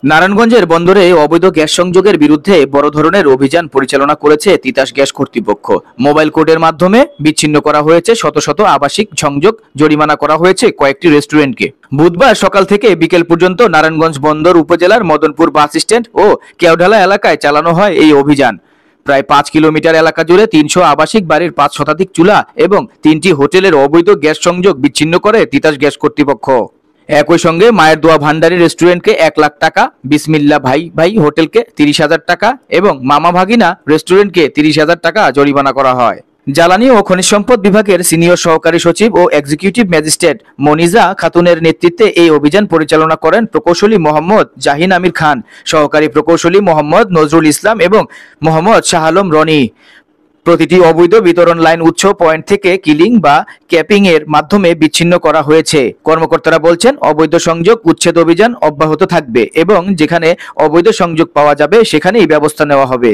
নারায়ণগঞ্জের বন্দরে অবৈধ গ্যাস সংযোগের বিরুদ্ধে বড় ধরনের অভিযান পরিচালনা করেছে তিতাস গ্যাস কর্তৃপক্ষ। মোবাইল কোর্টের মাধ্যমে বিচ্ছিন্ন করা হয়েছে শত শত আবাসিক সংযোগ, জরিমানা করা হয়েছে কয়েকটি রেস্টুরেন্টকে। বুধবার সকাল থেকে বিকেল পর্যন্ত নারায়ণগঞ্জ বন্দর উপজেলার মদনপুর বাস স্ট্যান্ড ও কেওঢালা এলাকায় চালানো হয় এই অভিযান। প্রায় ৫ কিলোমিটার এলাকা জুড়ে ৩০০ আবাসিক বাড়ির ৫ শতাধিক চুলা এবং ৩টি হোটেলের অবৈধ গ্যাস সংযোগ বিচ্ছিন্ন করে তিতাস গ্যাস কর্তৃপক্ষ। একই সঙ্গে মায়ের দোয়া ভান্ডারী রেস্টুরেন্টকে ১ লাখ টাকা, বিসমিল্লা ভাই ভাই হোটেলকে ৩০,০০০ টাকা এবং মামা ভাগিনা রেস্টুরেন্টকে ৩০,০০০ টাকা জরিমানা করা হয়। জ্বালানি ও খনিজ সম্পদ বিভাগের সিনিয়র সহকারী সচিব ও এক্সিকিউটিভ ম্যাজিস্ট্রেট মনিজা খাতুনের নেতৃত্বে এই অভিযান পরিচালনা করেন প্রকৌশলী মোহাম্মদ জাহিন আমির খান, সহকারী প্রকৌশলী মোহাম্মদ নজরুল ইসলাম এবং মোহাম্মদ শাহ আলম রনি। প্রতিটি অবৈধ বিতরণ লাইন উৎস পয়েন্ট থেকে কিলিং বা ক্যাপিং এর মাধ্যমে বিচ্ছিন্ন করা হয়েছে। কর্মকর্তারা বলছেন, অবৈধ সংযোগ উচ্ছেদ অভিযান অব্যাহত থাকবে এবং যেখানে অবৈধ সংযোগ পাওয়া যাবে সেখানেই ব্যবস্থা নেওয়া হবে।